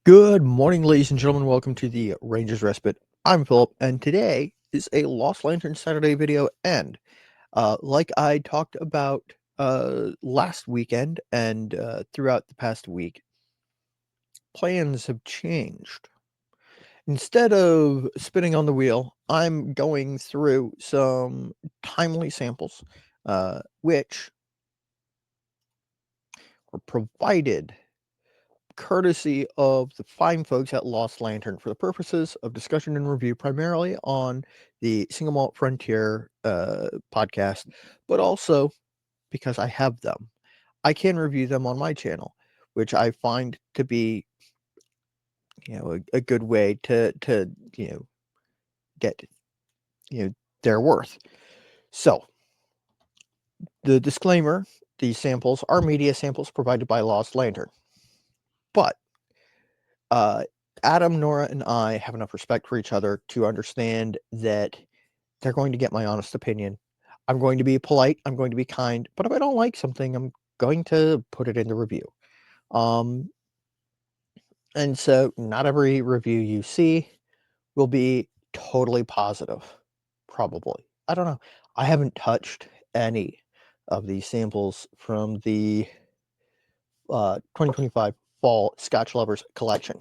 Good morning, ladies and gentlemen. Welcome to the Rangers Respite. I'm Philip, and today is a Lost Lantern Saturday video. And like I talked about last weekend and throughout the past week, plans have changed. Instead of spinning on the wheel, I'm going through some timely samples, which were provided courtesy of the fine folks at Lost Lantern for the purposes of discussion and review, primarily on the Single Malt Frontier podcast, but also because I have them. I can review them on my channel, which I find to be, a good way to get, their worth. So, the disclaimer, these samples are media samples provided by Lost Lantern. But Adam, Nora, and I have enough respect for each other to understand that they're going to get my honest opinion. I'm going to be polite, I'm going to be kind, but if I don't like something, I'm going to put it in the review. And so not every review you see will be totally positive, probably. I don't know. I haven't touched any of these samples from the 2025 Fall Scotch Lovers collection.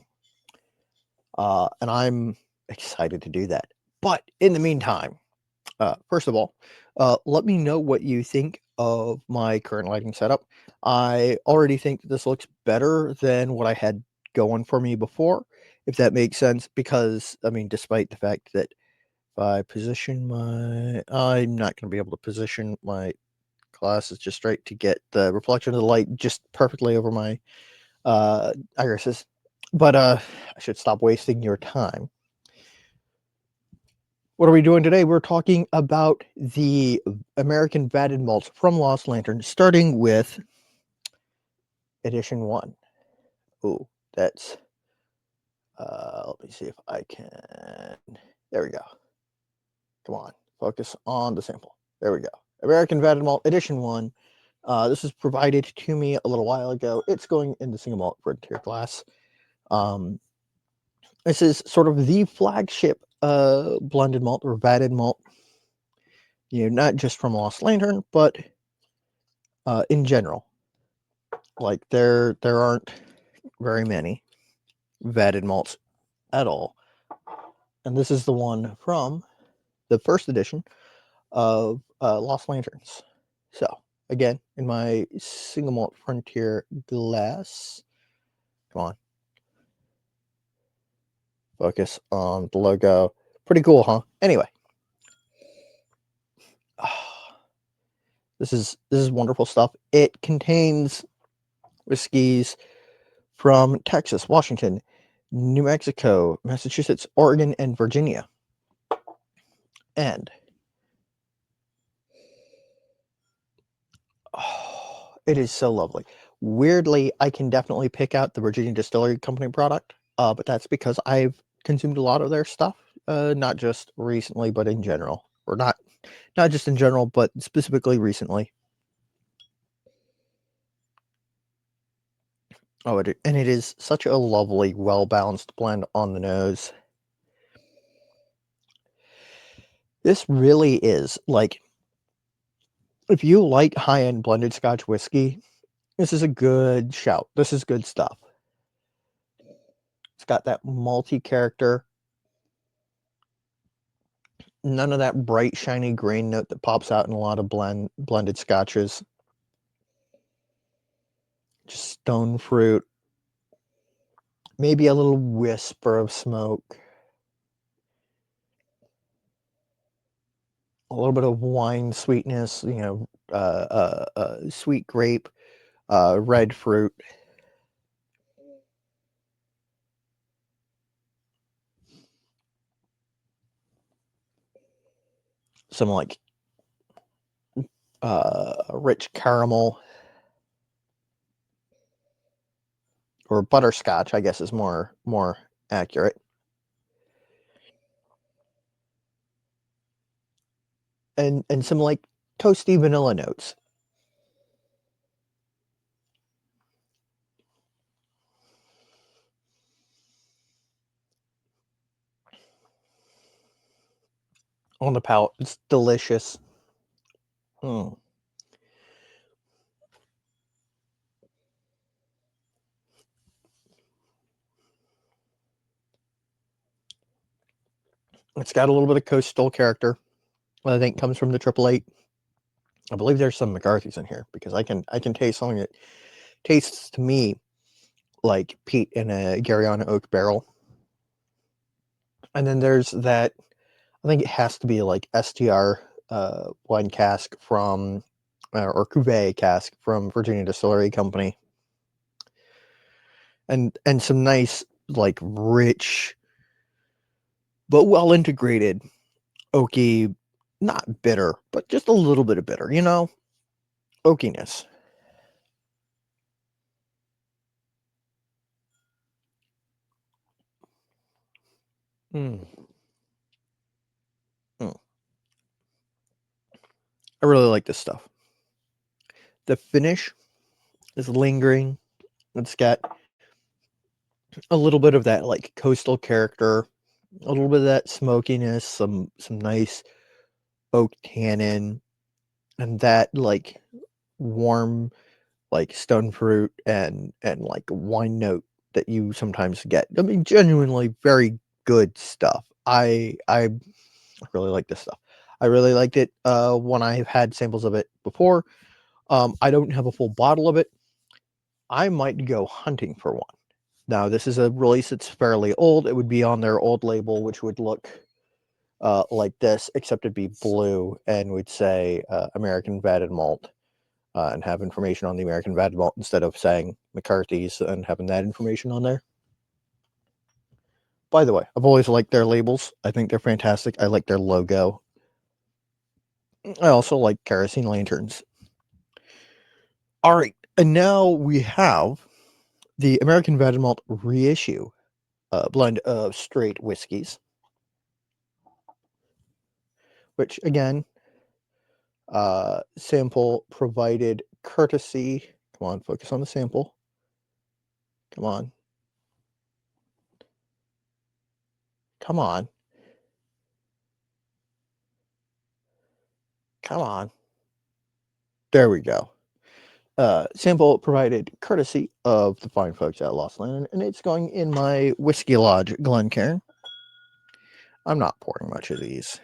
And I'm excited to do that. But in the meantime, first of all, let me know what you think of my current lighting setup. I already think that this looks better than what I had going for me before, if that makes sense, because, I mean, despite the fact that if I position I'm not going to be able to position my glasses just right to get the reflection of the light just perfectly over my irises. But I should stop wasting your time. What are we doing today? We're talking about the American Vatted malts from Lost Lantern, starting with edition 1. Ooh, that's let me see if I can. There we go. Come on, focus on the sample. There we go. American Vatted malt edition 1. This was provided to me a little while ago. It's going in the single malt frontier glass. This is sort of the flagship blended malt or vatted malt. Not just from Lost Lantern, but in general. Like there aren't very many vatted malts at all. And this is the one from the first edition of Lost Lanterns. So again, in my single malt frontier glass. Come on. Focus on the logo. Pretty cool, huh? Anyway. This is wonderful stuff. It contains whiskeys from Texas, Washington, New Mexico, Massachusetts, Oregon, and Virginia. And it is so lovely. Weirdly, I can definitely pick out the Virginia Distillery Company product, but that's because I've consumed a lot of their stuff, not just recently, but in general. Or not just in general, but specifically recently. Oh, and it is such a lovely, well-balanced blend on the nose. This really is, like, if you like high-end blended Scotch whiskey, this is a good shout. This is good stuff. It's got that malty character. None of that bright, shiny grain note that pops out in a lot of blended scotches. Just stone fruit. Maybe a little whisper of smoke. A little bit of wine sweetness, sweet grape, red fruit. Some like rich caramel or butterscotch, I guess is more accurate. And some like toasty vanilla notes. on the palate. It's delicious. Mm. It's got a little bit of coastal character. I think comes from the Triple Eight. I believe there's some McCarthy's in here because I can taste something that tastes to me like peat in a Garyana oak barrel. And then there's that. I think it has to be like STR wine cask from or cuvee cask from Virginia Distillery Company, and some nice like rich but well integrated oaky, not bitter, but just a little bit of bitter, oakiness. Mm. Mm. I really like this stuff. The finish is lingering. It's got a little bit of that like coastal character, a little bit of that smokiness, some nice oak tannin, and that like warm like stone fruit and like wine note that you sometimes get. I mean, genuinely very good stuff. I really like this stuff. I really liked it when I've had samples of it before. I don't have a full bottle of it. I might go hunting for one. Now, this is a release that's fairly old. It would be on their old label, which would look like this, except it'd be blue and would say American Vatted Malt and have information on the American Vatted Malt instead of saying McCarthy's and having that information on there. By the way, I've always liked their labels. I think they're fantastic. I like their logo. I also like kerosene lanterns. All right, and now we have the American Vatted Malt reissue blend of straight whiskeys, which again, sample provided courtesy. Come on, focus on the sample. Come on. Come on. Come on. There we go. Sample provided courtesy of the fine folks at Lost Lantern, and it's going in my Whiskey Lodge Glencairn. I'm not pouring much of these,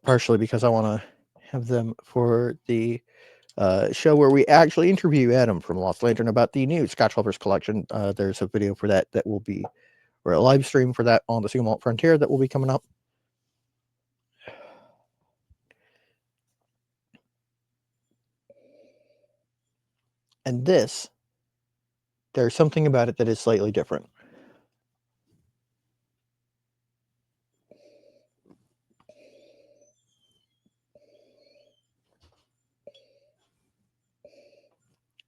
partially because I want to have them for the show where we actually interview Adam from Lost Lantern about the new Scotch Lovers collection. There's a video for that will be, or a live stream for that on the Single Malt Frontier that will be coming up. And this, there's something about it that is slightly different.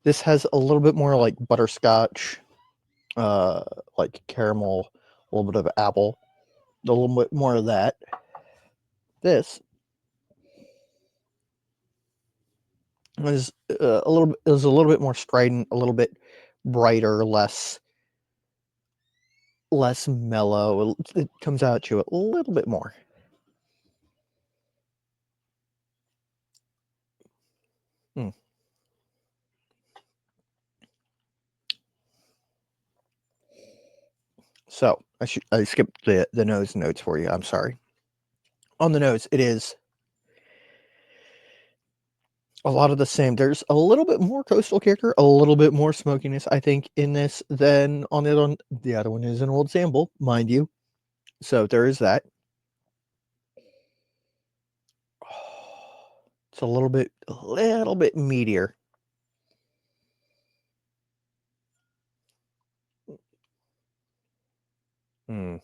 This has a little bit more like butterscotch, like caramel, a little bit of apple, a little bit more of that. This is a little bit more strident, a little bit brighter, less mellow. It comes out to a little bit more. Mm. So I skipped the nose notes for you. I'm sorry. On the nose, it is a lot of the same. There's a little bit more coastal character, a little bit more smokiness, I think, in this than on the other one. The other one is an old sample, mind you. So there is that. It's a little bit meatier. Mm.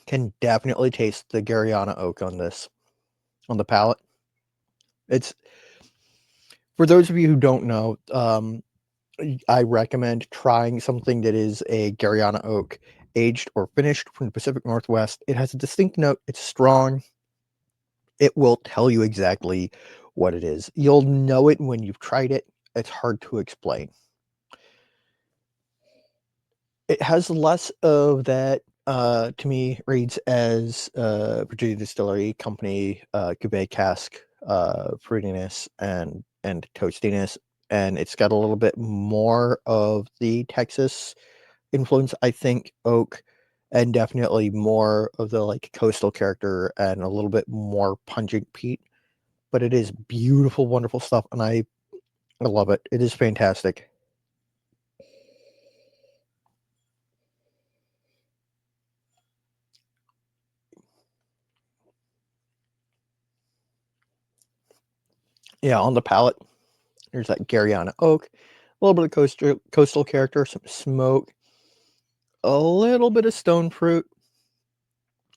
Can definitely taste the Garyana oak on this, on the palate. It's for those of you who don't know. I recommend trying something that is a Garyana oak, aged or finished from the Pacific Northwest. It has a distinct note. It's strong. It will tell you exactly what it is. You'll know it when you've tried it. It's hard to explain. It has less of that, to me, reads as Virginia Distillery Company Cuvée cask fruitiness and toastiness, and it's got a little bit more of the Texas influence, I think, oak, and definitely more of the like coastal character and a little bit more pungent peat. But it is beautiful, wonderful stuff, and I love it. It is fantastic. Yeah, on the palate, there's that Garyana oak, a little bit of coastal character, some smoke, a little bit of stone fruit,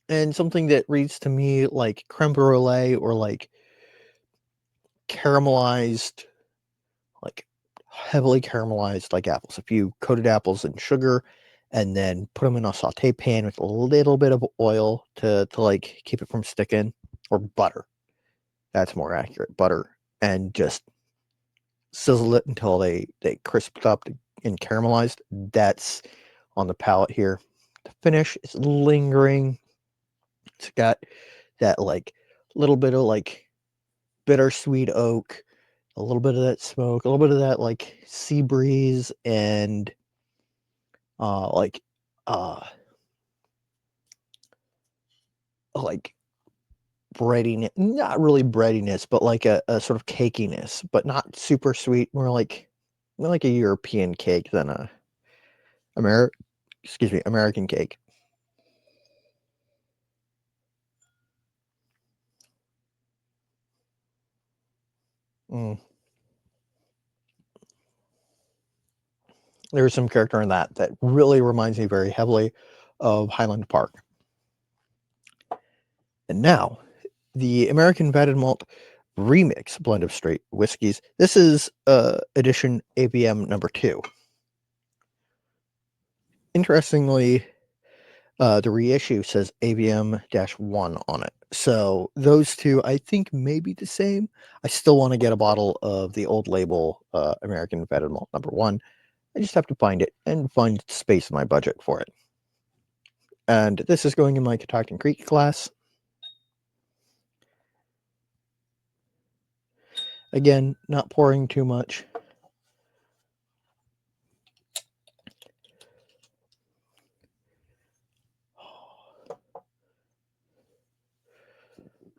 and something that reads to me like creme brulee or like caramelized, like heavily caramelized like apples. If you coated apples in sugar and then put them in a saute pan with a little bit of oil to like keep it from sticking, or butter. That's more accurate. Butter, and just sizzle it until they crisped up and caramelized. That's on the palate here. The finish is lingering. It's got that like little bit of like bittersweet oak, a little bit of that smoke, a little bit of that like sea breeze, and like uh like breadiness, not really breadiness, but like a sort of cakiness, but not super sweet, more like a European cake than a Ameri- American cake. Mm. There's some character in that that really reminds me very heavily of Highland Park. And now, the American Vatted Malt Remix blend of straight whiskeys. This is edition ABM number 2. Interestingly, the reissue says ABM-1 on it. So those two, I think, may be the same. I still want to get a bottle of the old label American Vatted Malt number 1. I just have to find it and find space in my budget for it. And this is going in my Catoctin Creek glass. Again, not pouring too much.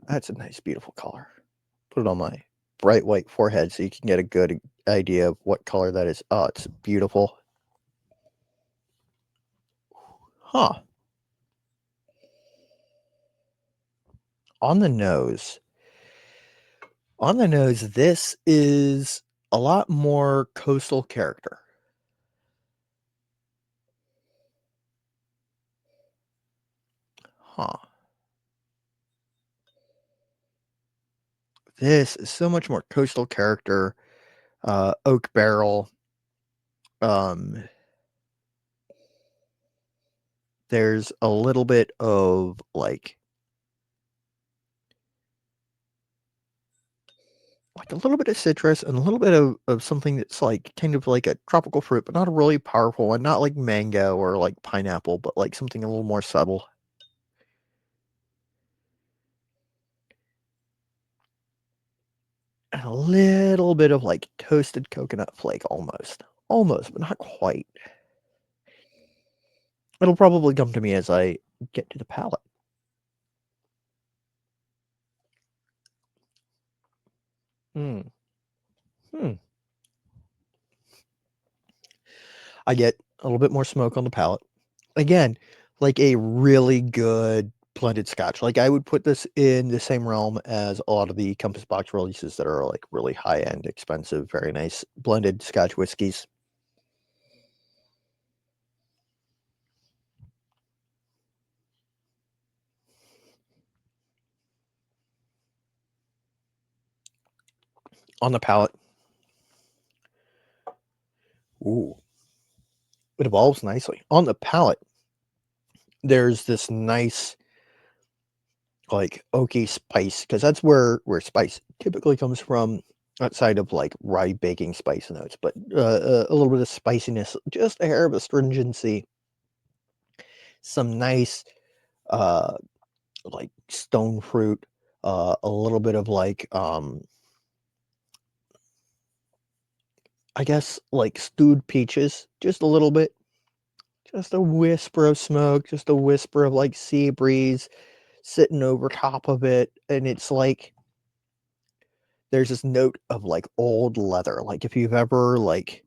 That's a nice, beautiful color. Put it on my bright white forehead so you can get a good idea of what color that is. Oh, it's beautiful. Huh. On the nose. On the nose, this is a lot more coastal character. Huh. This is so much more coastal character. Oak barrel. Um, there's a little bit of like a little bit of citrus and a little bit of something that's like kind of like a tropical fruit, but not a really powerful one, not like mango or like pineapple, but like something a little more subtle. And a little bit of like toasted coconut flake almost. Almost, but not quite. It'll probably come to me as I get to the palate. Hmm. Hmm. I get a little bit more smoke on the palate. Again, like a really good blended scotch. Like I would put this in the same realm as a lot of the Compass Box releases that are like really high end, expensive, very nice blended scotch whiskeys. On the palate, ooh, it evolves nicely. On the palate, there's this nice like oaky spice because that's where spice typically comes from outside of like rye baking spice notes, but a little bit of spiciness, just a hair of astringency. some nice uh like stone fruit, a little bit of like I guess like stewed peaches, just a little bit, just a whisper of smoke, just a whisper of like sea breeze sitting over top of it, and it's like there's this note of like old leather. Like if you've ever like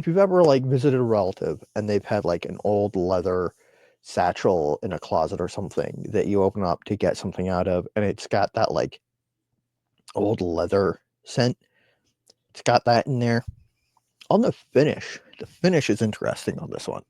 visited a relative and they've had like an old leather satchel in a closet or something that you open up to get something out of, and it's got that like old leather scent. It's got that in there. On the finish is interesting on this one.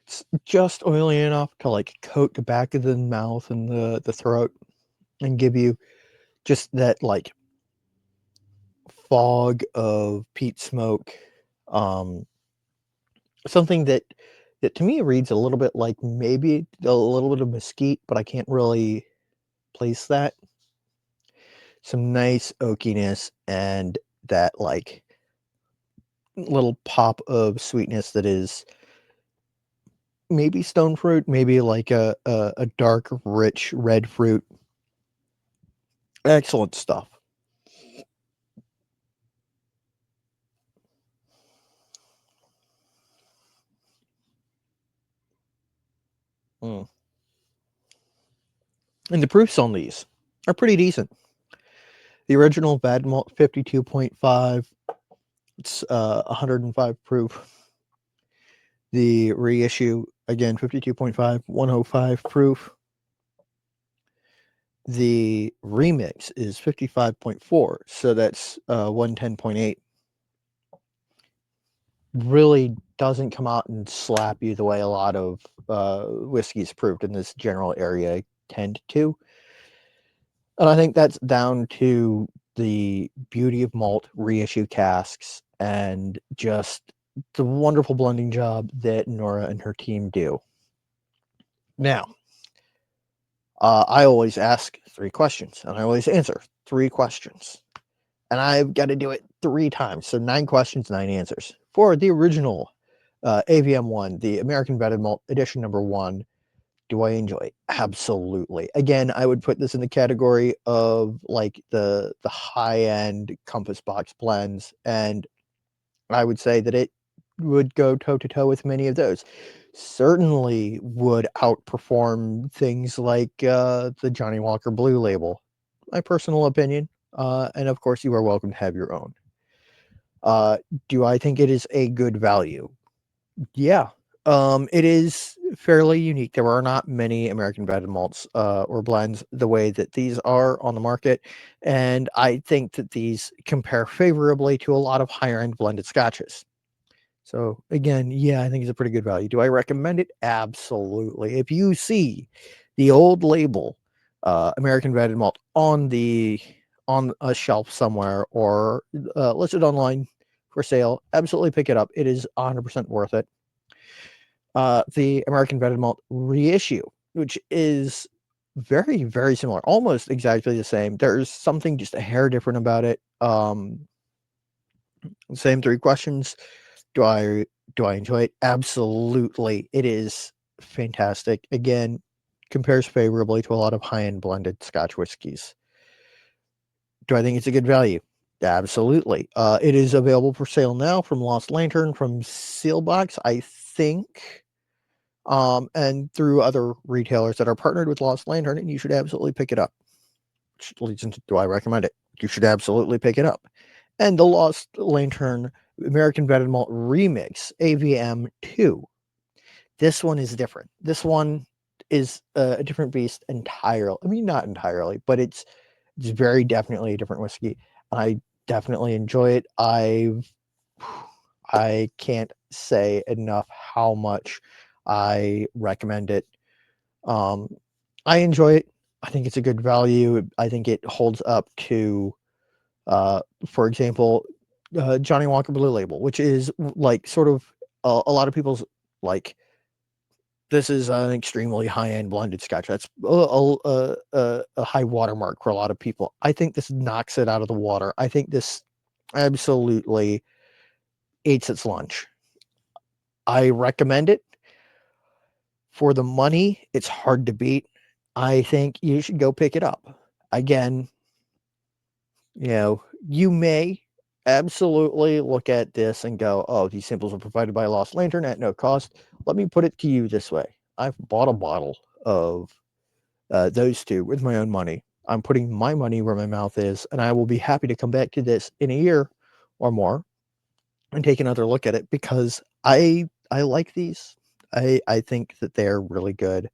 It's just oily enough to like coat the back of the mouth and the throat and give you just that like fog of peat smoke. Um, something that to me reads a little bit like maybe a little bit of mesquite, but I can't really place that. Some nice oakiness and that like little pop of sweetness that is maybe stone fruit, maybe like a dark, rich red fruit. Excellent stuff. Mm. And the proofs on these are pretty decent. The original Vatted Malt 52.5, it's 105 proof. The reissue, again, 52.5, 105 proof. The remix is 55.4, so that's 110.8. Really doesn't come out and slap you the way a lot of whiskeys proved in this general area tend to. And I think that's down to the beauty of malt reissue casks and just the wonderful blending job that Nora and her team do. Now, I always ask 3 questions and I always answer 3 questions. And I've got to do it 3 times. So 9 questions, 9 answers. For the original AVM1, the American Vetted Malt edition number 1, do I enjoy it? Absolutely. Again, I would put this in the category of like the high end Compass Box blends, and I would say that it would go toe to toe with many of those. Certainly would outperform things like the Johnny Walker Blue Label. My personal opinion, and of course, you are welcome to have your own. Uh, do I think it is a good value? Yeah. It is fairly unique. There are not many American Vetted malts or blends the way that these are on the market, and I think that these compare favorably to a lot of higher end blended scotches. So again, yeah, I think it's a pretty good value. Do I recommend it? Absolutely. If you see the old label, American Vetted Malt on a shelf somewhere or listed online for sale, absolutely pick it up. It is 100% worth it. The American Vetted Malt reissue, which is very, very similar, almost exactly the same. There's something just a hair different about it. Same 3 questions. Do I enjoy it? Absolutely. It is fantastic. Again, compares favorably to a lot of high-end blended Scotch whiskeys. Do I think it's a good value? Absolutely. It is available for sale now from Lost Lantern, from Sealbox, I think, and through other retailers that are partnered with Lost Lantern, and you should absolutely pick it up. Which leads into, do I recommend it? You should absolutely pick it up. And the Lost Lantern American Vetted Malt Remix AVM2. This one is different. This one is a different beast entirely. I mean, not entirely, but it's very definitely a different whiskey. I definitely enjoy it. I can't say enough how much I recommend it. Um, I enjoy it. I think it's a good value. I think it holds up to, for example, Johnny Walker Blue Label, which is like sort of a lot of people's like This is an extremely high-end blended scotch. That's a high watermark for a lot of people. I think this knocks it out of the water. I think this absolutely eats its lunch. I recommend it. For the money, it's hard to beat. I think you should go pick it up. Again, you may absolutely look at this and go, "Oh, these samples are provided by Lost Lantern at no cost." Let me put it to you this way. I've bought a bottle of those two with my own money. I'm putting my money where my mouth is, and I will be happy to come back to this in a year or more and take another look at it because I like these. I think that they're really good.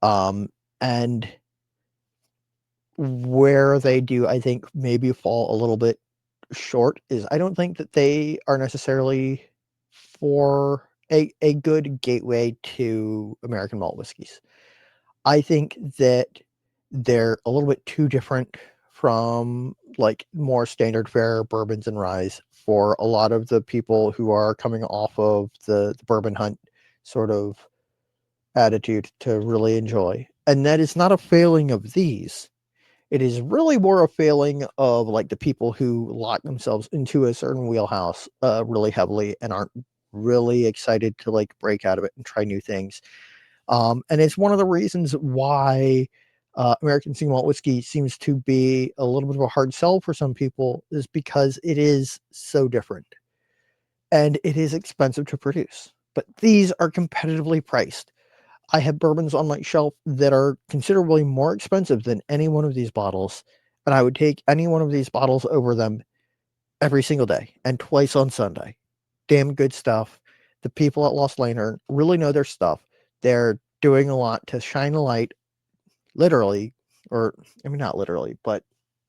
Um, and where they do, I think, maybe fall a little bit short is I don't think that they are necessarily for a good gateway to American malt whiskeys. I think that they're a little bit too different from like more standard fare bourbons and ryes for a lot of the people who are coming off of the bourbon hunt sort of attitude to really enjoy. And that is not a failing of these. It is really more a failing of like the people who lock themselves into a certain wheelhouse really heavily and aren't really excited to like break out of it and try new things. And it's one of the reasons why American single malt whiskey seems to be a little bit of a hard sell for some people, is because it is so different and it is expensive to produce. But these are competitively priced. I have bourbons on my shelf that are considerably more expensive than any one of these bottles, and I would take any one of these bottles over them every single day and twice on Sunday. Damn good stuff. The people at Lost Lantern really know their stuff. They're doing a lot to shine a light, literally, or I mean, not literally, but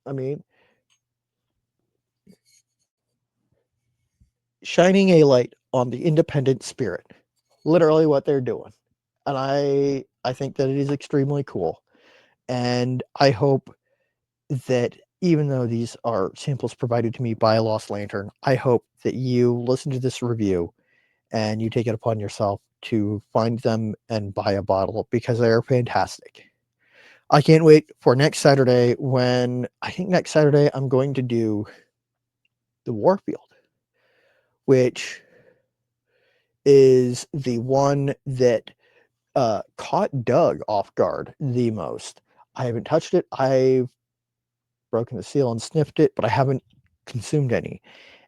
I mean, shining a light on the independent spirit. Literally what they're doing. And I think that it is extremely cool. And I hope that even though these are samples provided to me by Lost Lantern, I hope that you listen to this review and you take it upon yourself to find them and buy a bottle because they are fantastic. I can't wait for next Saturday when I think next Saturday I'm going to do the Warfield, which is the one that caught Doug off guard the most. I haven't touched it. I've broken the seal and sniffed it, but I haven't consumed any,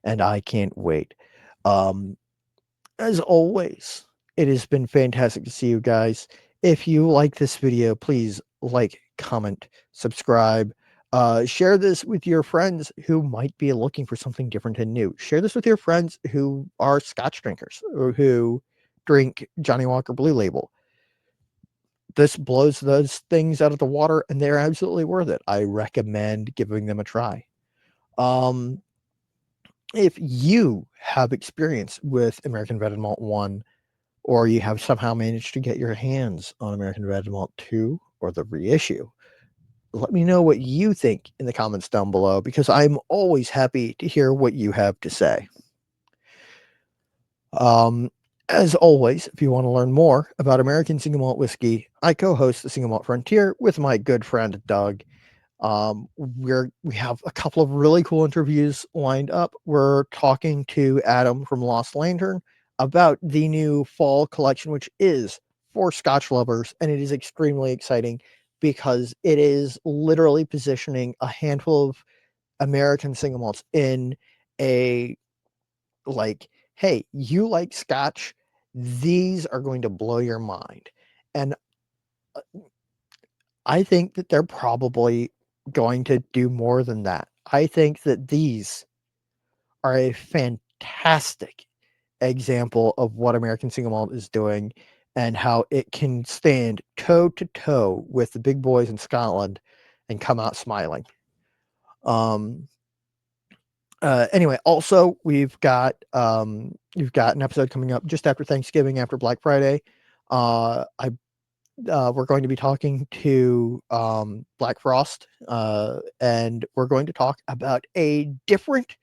and I can't wait. Um, as always, it has been fantastic to see you guys. If you like this video, please like, comment, subscribe. Share this with your friends who might be looking for something different and new. Share this with your friends who are Scotch drinkers or who drink Johnny Walker Blue Label. This blows those things out of the water, and they're absolutely worth it. I recommend giving them a try. Um, if you have experience with American Red and Malt 1, or you have somehow managed to get your hands on American Red and Malt 2 or the reissue, let me know what you think in the comments down below because I'm always happy to hear what you have to say. Um, as always, if you want to learn more about American single malt whiskey, I co-host the Single Malt Frontier with my good friend Doug. We have a couple of really cool interviews lined up. We're talking to Adam from Lost Lantern about the new fall collection, which is for Scotch lovers, and it is extremely exciting because it is literally positioning a handful of American single malts in a like, hey, you like Scotch? These are going to blow your mind. And I think that they're probably going to do more than that. I think that these are a fantastic example of what American Single Malt is doing and how it can stand toe to toe with the big boys in Scotland and come out smiling. Um, anyway, also you've got an episode coming up just after Thanksgiving, after Black Friday. I We're going to be talking to Black Frost, and we're going to talk about a different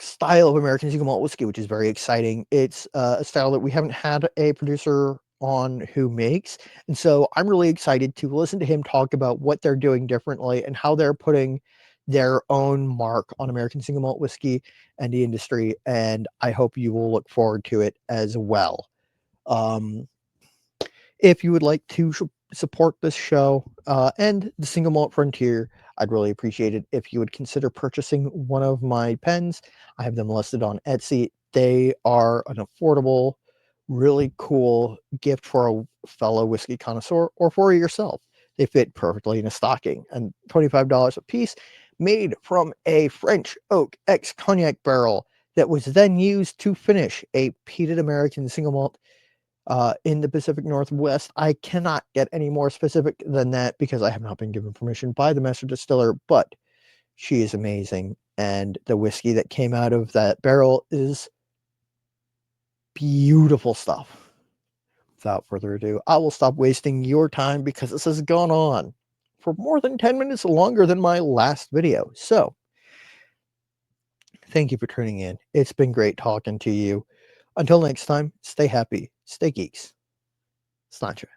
style of American single malt whiskey, which is very exciting. It's a style that we haven't had a producer on who makes, and so I'm really excited to listen to him talk about what they're doing differently and how they're putting their own mark on American single malt whiskey and the industry. And I hope you will look forward to it as well. Um, if you would like to support this show and the single malt frontier, I'd really appreciate it if you would consider purchasing one of my pens. I have them listed on Etsy. They are an affordable, really cool gift for a fellow whiskey connoisseur or for yourself. They fit perfectly in a stocking, and $25 a piece, made from a French oak ex cognac barrel that was then used to finish a peated American single malt in the Pacific Northwest. I cannot get any more specific than that because I have not been given permission by the master distiller, but she is amazing. And the whiskey that came out of that barrel is beautiful stuff. Without further ado, I will stop wasting your time because this has gone on for more than 10 minutes longer than my last video. So, thank you for tuning in. It's been great talking to you. Until next time, stay happy, stay geeks. Slancha.